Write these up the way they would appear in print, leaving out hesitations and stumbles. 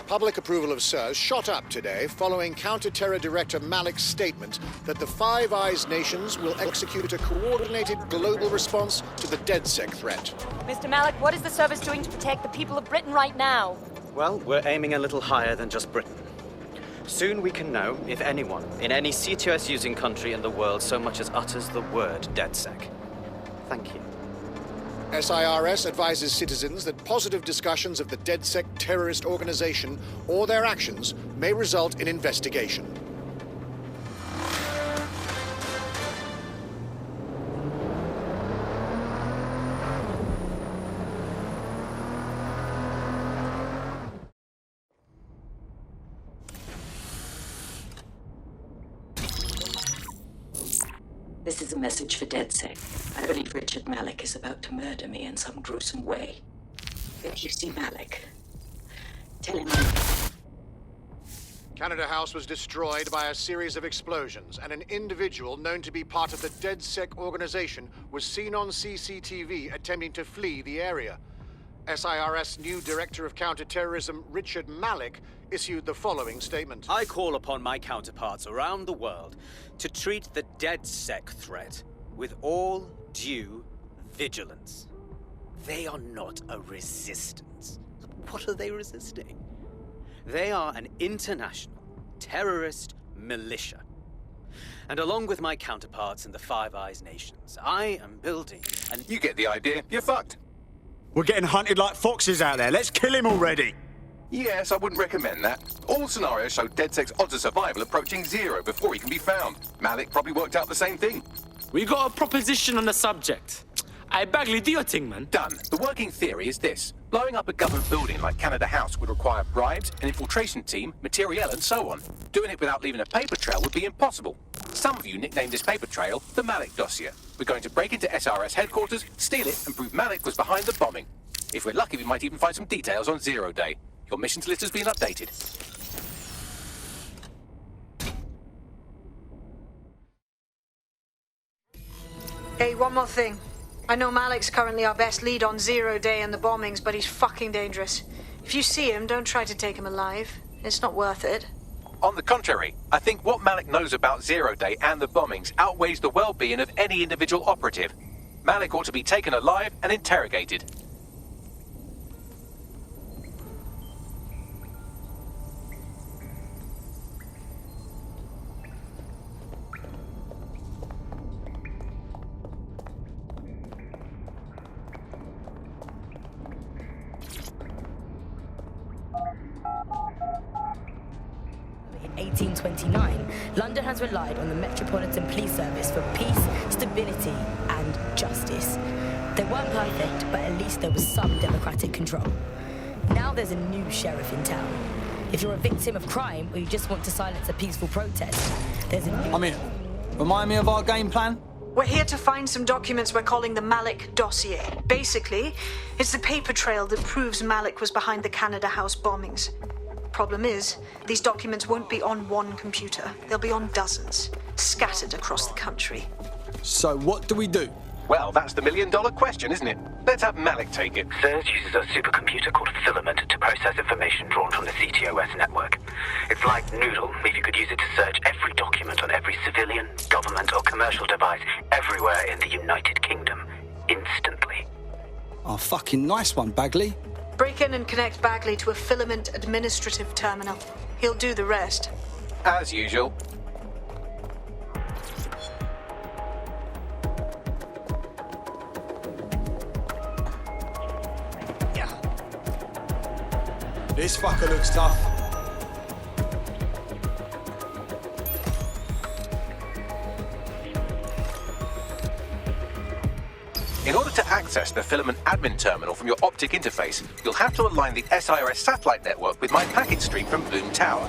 Public approval of SIRS shot up today following Counter-Terror Director Malik's statement that the Five Eyes nations will execute a coordinated global response to the DedSec threat. Mr. Malik, what is the service doing to protect the people of Britain right now? Well, we're aiming a little higher than just Britain. Soon we can know if anyone in any CTOS-using country in the world so much as utters the word DedSec. Thank you. SIRS advises citizens that positive discussions of the DedSec terrorist organization or their actions may result in investigation. This is a message for DedSec. I believe Richard Malik is about to murder me in some gruesome way. If you see Malik, tell him Canada House was destroyed by a series of explosions, and an individual known to be part of the DedSec organization was seen on CCTV attempting to flee the area. SIRS new Director of Counterterrorism, Richard Malik, issued the following statement. I call upon my counterparts around the world to treat the DedSec threat with all due vigilance. They are not a resistance. What are they resisting? They are an international terrorist militia. And along with my counterparts in the Five Eyes nations, I am building an... You get the idea. You're fucked. We're getting hunted like foxes out there. Let's kill him already. Yes, I wouldn't recommend that. All scenarios show DedSec's odds of survival approaching 0 before he can be found. Malik probably worked out the same thing. We got a proposition on the subject. I Bagley, do your thing, man. Done. The working theory is this. Blowing up a government building like Canada House would require bribes, an infiltration team, materiel, and so on. Doing it without leaving a paper trail would be impossible. Some of you nicknamed this paper trail the Malik Dossier. We're going to break into SRS headquarters, steal it, and prove Malik was behind the bombing. If we're lucky, we might even find some details on Zero Day. Your missions list has been updated. Hey, one more thing. I know Malik's currently our best lead on Zero Day and the bombings, but he's fucking dangerous. If you see him, don't try to take him alive. It's not worth it. On the contrary, I think what Malik knows about Zero Day and the bombings outweighs the well-being of any individual operative. Malik ought to be taken alive and interrogated. In 1829, London has relied on the Metropolitan Police Service for peace, stability, and justice. They weren't perfect, but at least there was some democratic control. Now there's a new sheriff in town. If you're a victim of crime or you just want to silence a peaceful protest, there's a new... I'm here. Remind me of our game plan? We're here to find some documents we're calling the Malik Dossier. Basically, it's the paper trail that proves Malik was behind the Canada House bombings. Problem is, these documents won't be on one computer. They'll be on dozens, scattered across the country. So what do we do? Well, that's the million-dollar question, isn't it? Let's have Malik take it. SIRS uses a supercomputer called Filament to process information drawn from the CTOS network. It's like Noodle, if you could use it to search every document on every civilian, government, or commercial device everywhere in the United Kingdom, instantly. Oh, fucking nice one, Bagley. Break in and connect Bagley to a Filament administrative terminal. He'll do the rest. As usual. This fucker looks tough. In order to access the Filament admin terminal from your optic interface, you'll have to align the SIRS satellite network with my packet stream from Bloom Tower.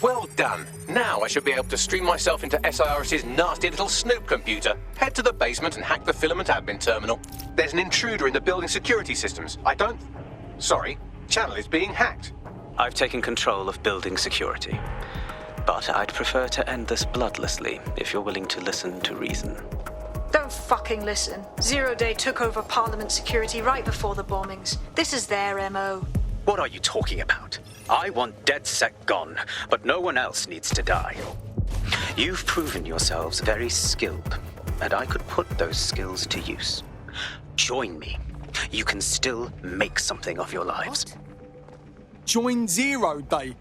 Well done. Now I should be able to stream myself into SIRS's nasty little snoop computer, head to the basement and hack the filament admin terminal. There's an intruder in the building security systems. Sorry, channel is being hacked. I've taken control of building security. But I'd prefer to end this bloodlessly, if you're willing to listen to reason. Don't fucking listen. Zero Day took over Parliament security right before the bombings. This is their MO. What are you talking about? I want DedSec gone, but no one else needs to die. You've proven yourselves very skilled, and I could put those skills to use. Join me. You can still make something of your lives. What? Join Zero Day.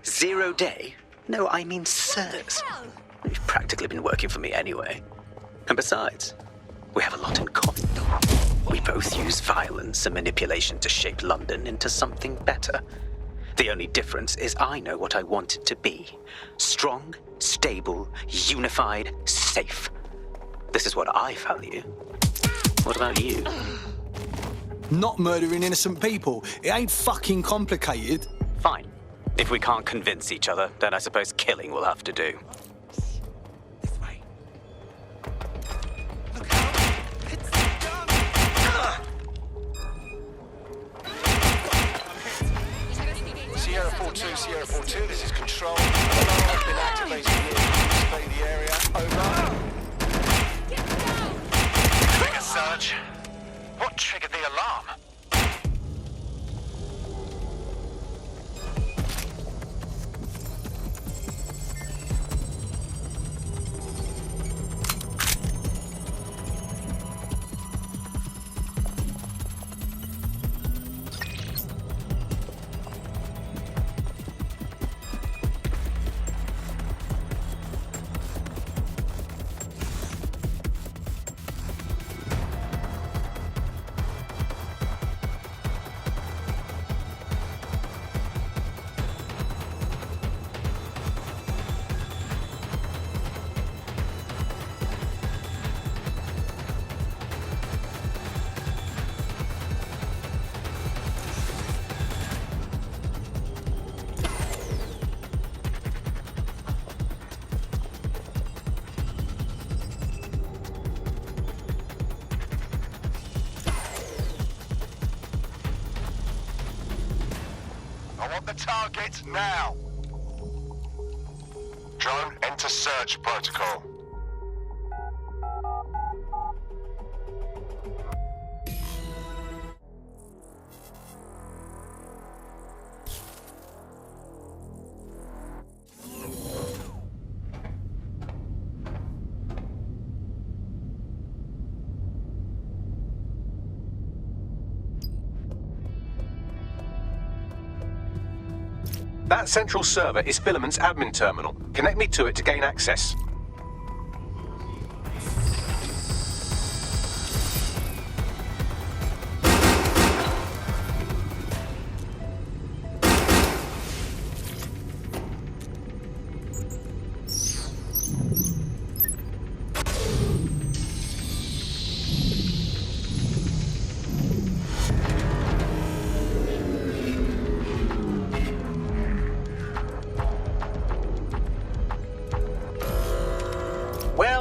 0 Day? No, I mean sirs. You've practically been working for me anyway. And besides, we have a lot in common. We both use violence and manipulation to shape London into something better. The only difference is I know what I want it to be. Strong, stable, unified, safe. This is what I value. What about you? Not murdering innocent people. It ain't fucking complicated. Fine. If we can't convince each other, then I suppose killing will have to do. This way. Sierra 4-2, Sierra 4-2, this is Control. Alarm has been activated here. Survey the area. Over. Trigger surge. What triggered the alarm? Target now! Drone, enter search protocol. That central server is Filament's admin terminal. Connect me to it to gain access.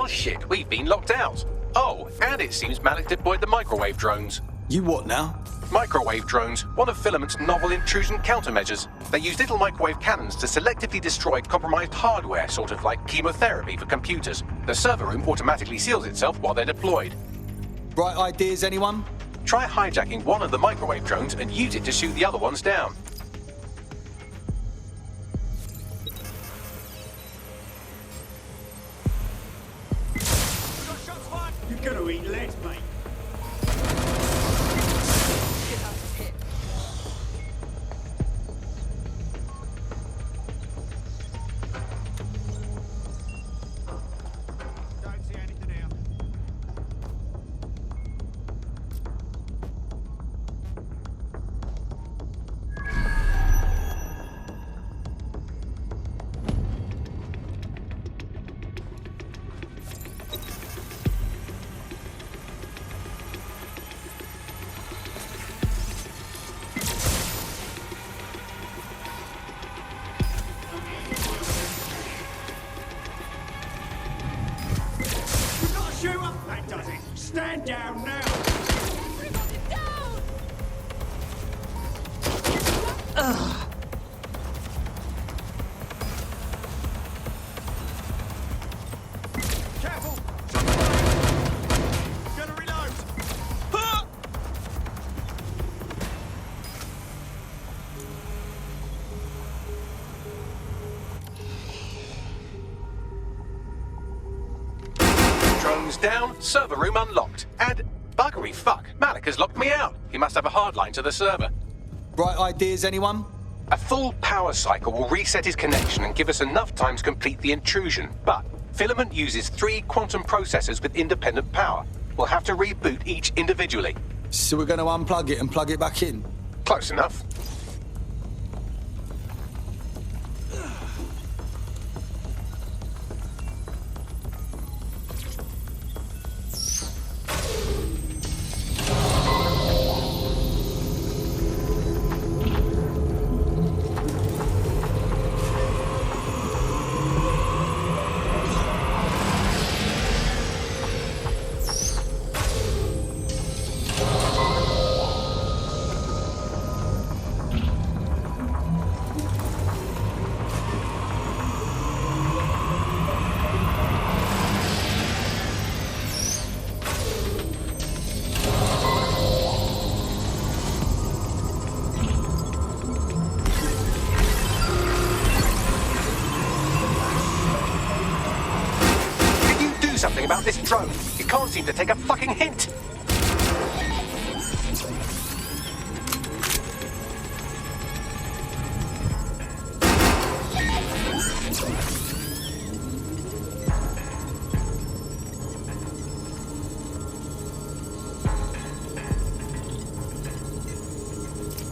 Shit, we've been locked out. Oh, and it seems Malik deployed the microwave drones. You what now? Microwave drones, one of Filament's novel intrusion countermeasures. They use little microwave cannons to selectively destroy compromised hardware, sort of like chemotherapy for computers. The server room automatically seals itself while they're deployed. Bright ideas, anyone? Try hijacking one of the microwave drones and use it to shoot the other ones down. You're gonna eat legs, mate. Don't see anything here. That does it. Stand down now. Ugh. Careful. Gonna reload. Drones down, server room unlocked. And buggery fuck, Malik has locked me out. He must have a hard line to the server. Bright ideas, anyone? A full power cycle will reset his connection and give us enough time to complete the intrusion. But Filament uses 3 quantum processors with independent power. We'll have to reboot each individually. So we're going to unplug it and plug it back in? Close enough. Something about this drone. You can't seem to take a fucking hint.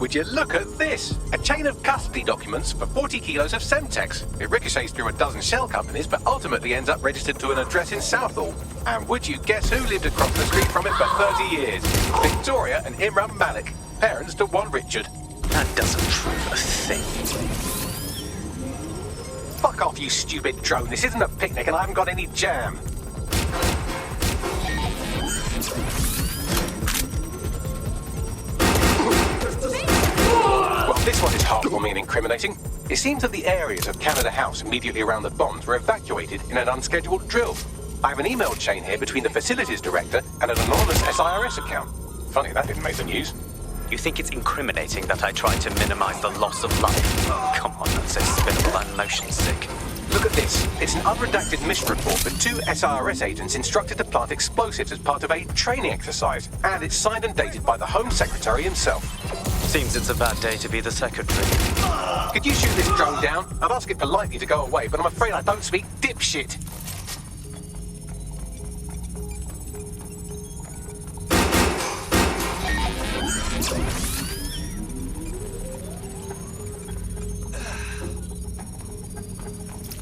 Would you look at this? A chain of custody documents for 40 kilos of Semtex. It ricochets through a dozen shell companies, but ultimately ends up registered to an address in Southall. And would you guess who lived across the street from it for 30 years? Victoria and Imran Malik, parents to one Richard. That doesn't prove a thing. Fuck off, you stupid drone. This isn't a picnic and I haven't got any jam. This one is heartwarming and incriminating. It seems that the areas of Canada House immediately around the bombs were evacuated in an unscheduled drill. I have an email chain here between the facilities director and an anonymous SIRS account. Funny that didn't make the news. You think it's incriminating that I tried to minimize the loss of life? Come on, that's so spinnable, I'm motion sick. Look at this. It's an unredacted mission report with 2 SIRS agents instructed to plant explosives as part of a training exercise. And it's signed and dated by the Home Secretary himself. Seems it's a bad day to be the secretary. Could you shoot this drone down? I'd ask it politely to go away, but I'm afraid I don't speak dipshit.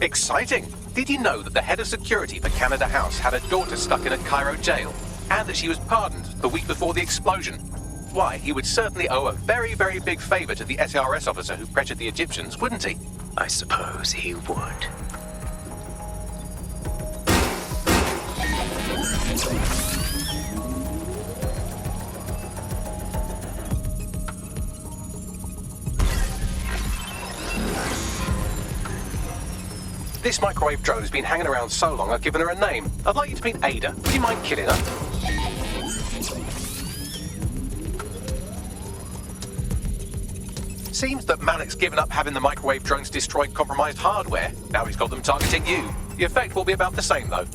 Exciting! Did you know that the head of security for Canada House had a daughter stuck in a Cairo jail? And that she was pardoned the week before the explosion? Why, he would certainly owe a very, very big favor to the SRS officer who pressured the Egyptians, wouldn't he? I suppose he would. This microwave drone has been hanging around so long I've given her a name. I'd like you to meet Ada. Would you mind killing her? Seems that Malik's given up having the microwave drones destroy compromised hardware. Now he's got them targeting you. The effect will be about the same, though.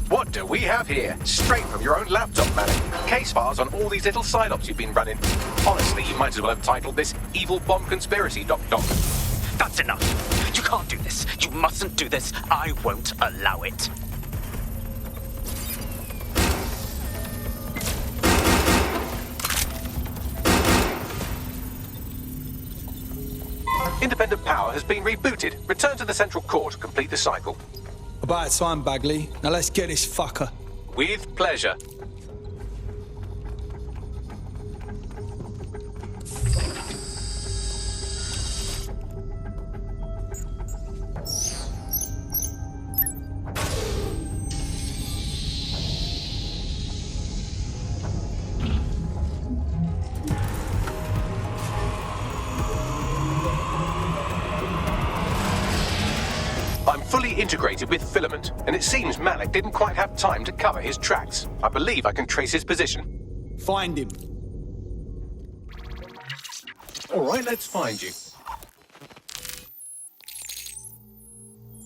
What do we have here? Straight from your own laptop, Malik. Case files on all these little side-ops you've been running. Honestly, you might as well have titled this Evil Bomb Conspiracy, Doc. That's enough. You can't do this. You mustn't do this. I won't allow it. Independent power has been rebooted. Return to the central core to complete the cycle. About time, Bagley. Now let's get this fucker. With pleasure. integrated with Filament, and it seems Malik didn't quite have time to cover his tracks. I believe I can trace his position. Find him. All right, let's find you.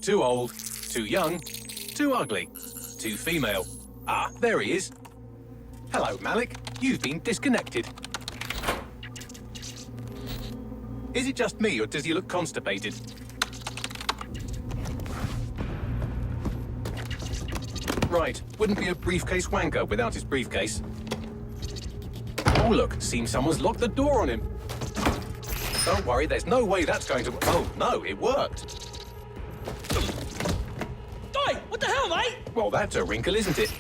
Too old, too young, too ugly, too female. Ah, there he is. Hello, Malik. You've been disconnected. Is it just me, or does he look constipated? Right, wouldn't be a briefcase wanker without his briefcase. Oh, look, seems someone's locked the door on him. Don't worry, there's no way that's going to... Oh, no, it worked. Oi, what the hell, mate? Well, that's a wrinkle, isn't it?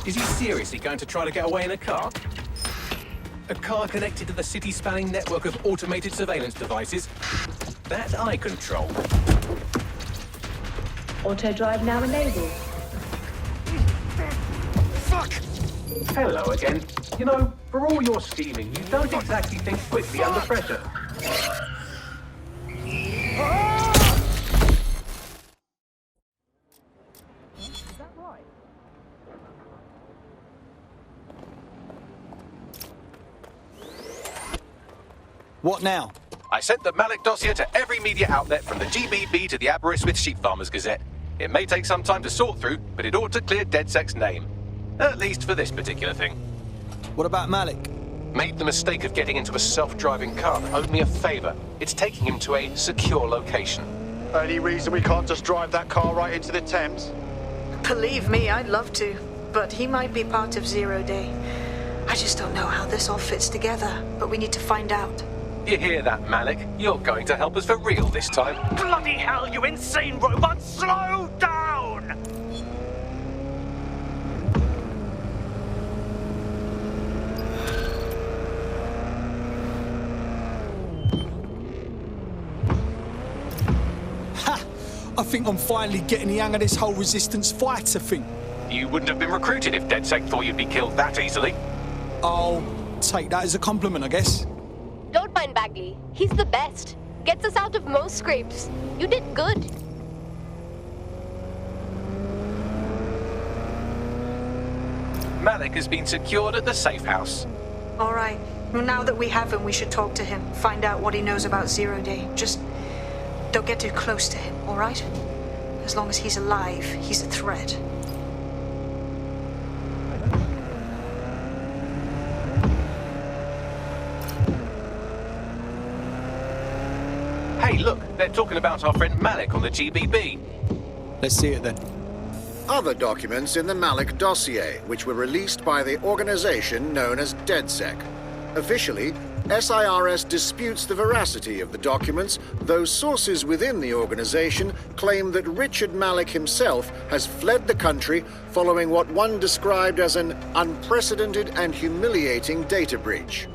Is he seriously going to try to get away in a car? A car connected to the city-spanning network of automated surveillance devices? That I control. Auto drive now enabled. Fuck! Hello again. You know, for all your scheming, you don't exactly think quickly under pressure. What now? I sent the Malik Dossier to every media outlet from the GBB to the Aberystwyth Sheep Farmers Gazette. It may take some time to sort through, but it ought to clear DedSec's name. At least for this particular thing. What about Malik? Made the mistake of getting into a self-driving car that owed me a favor. It's taking him to a secure location. Any reason we can't just drive that car right into the Thames? Believe me, I'd love to, but he might be part of Zero Day. I just don't know how this all fits together, but we need to find out. You hear that, Malik? You're going to help us for real this time. Bloody hell, you insane robot! Slow down! Ha! I think I'm finally getting the hang of this whole resistance fighter thing. You wouldn't have been recruited if DedSec thought you'd be killed that easily. I'll take that as a compliment, I guess. Don't mind Bagley. He's the best. Gets us out of most scrapes. You did good. Malik has been secured at the safe house. All right. Well, now that we have him, we should talk to him. Find out what he knows about Zero Day. Just don't get too close to him, all right? As long as he's alive, he's a threat. Hey, look, they're talking about our friend Malik on the GBB. Let's see it then. Other documents in the Malik Dossier, which were released by the organization known as DedSec. Officially, SIRS disputes the veracity of the documents, though sources within the organization claim that Richard Malik himself has fled the country following what one described as an unprecedented and humiliating data breach.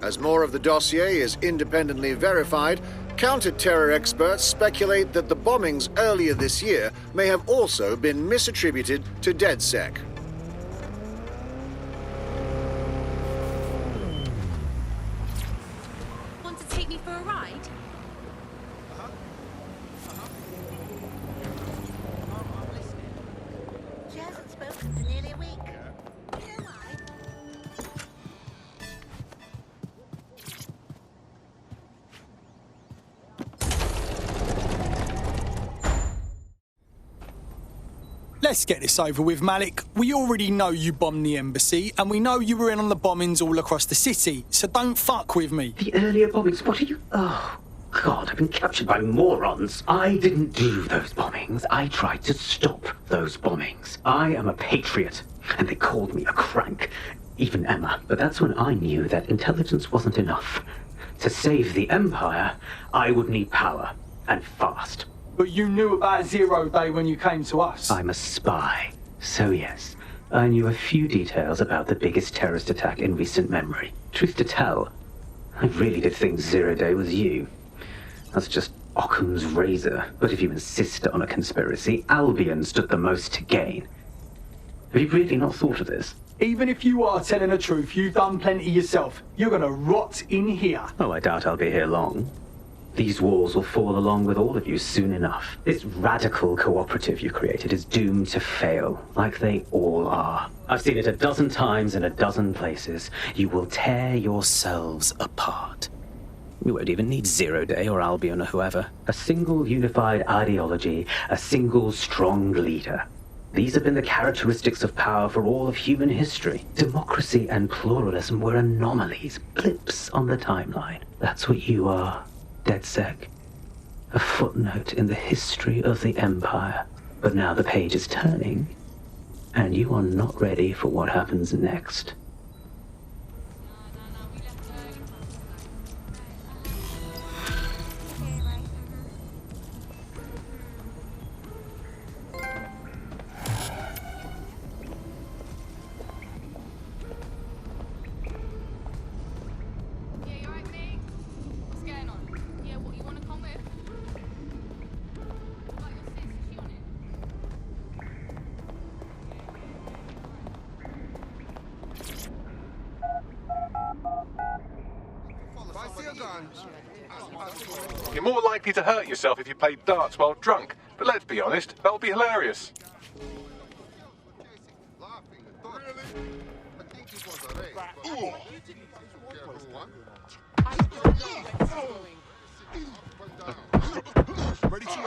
As more of the dossier is independently verified, counter-terror experts speculate that the bombings earlier this year may have also been misattributed to DedSec. Want to take me for a ride? She hasn't spoken for nearly a week. You know why? Let's get this over with, Malik. We already know you bombed the embassy, and we know you were in on the bombings all across the city, so don't fuck with me. The earlier bombings, what are you... Oh, God, I've been captured by morons. I didn't do those bombings. I tried to stop those bombings. I am a patriot, and they called me a crank. Even Emma. But that's when I knew that intelligence wasn't enough. To save the Empire, I would need power, and fast. But you knew about Zero Day when you came to us. I'm a spy, so yes, I knew a few details about the biggest terrorist attack in recent memory. Truth to tell, I really did think Zero Day was you. That's just Occam's razor, but if you insist on a conspiracy, Albion stood the most to gain. Have you really not thought of this? Even if you are telling the truth, you've done plenty yourself. You're gonna rot in here. Oh, I doubt I'll be here long. These walls will fall along with all of you soon enough. This radical cooperative you created is doomed to fail, like they all are. I've seen it a dozen times in a dozen places. You will tear yourselves apart. We won't even need Zero Day or Albion or whoever. A single unified ideology, a single strong leader. These have been the characteristics of power for all of human history. Democracy and pluralism were anomalies, blips on the timeline. That's what you are, DedSec. A footnote in the history of the Empire. But now the page is turning, and you are not ready for what happens next. You're more likely to hurt yourself if you play darts while drunk, but let's be honest, that'll be hilarious. Ready to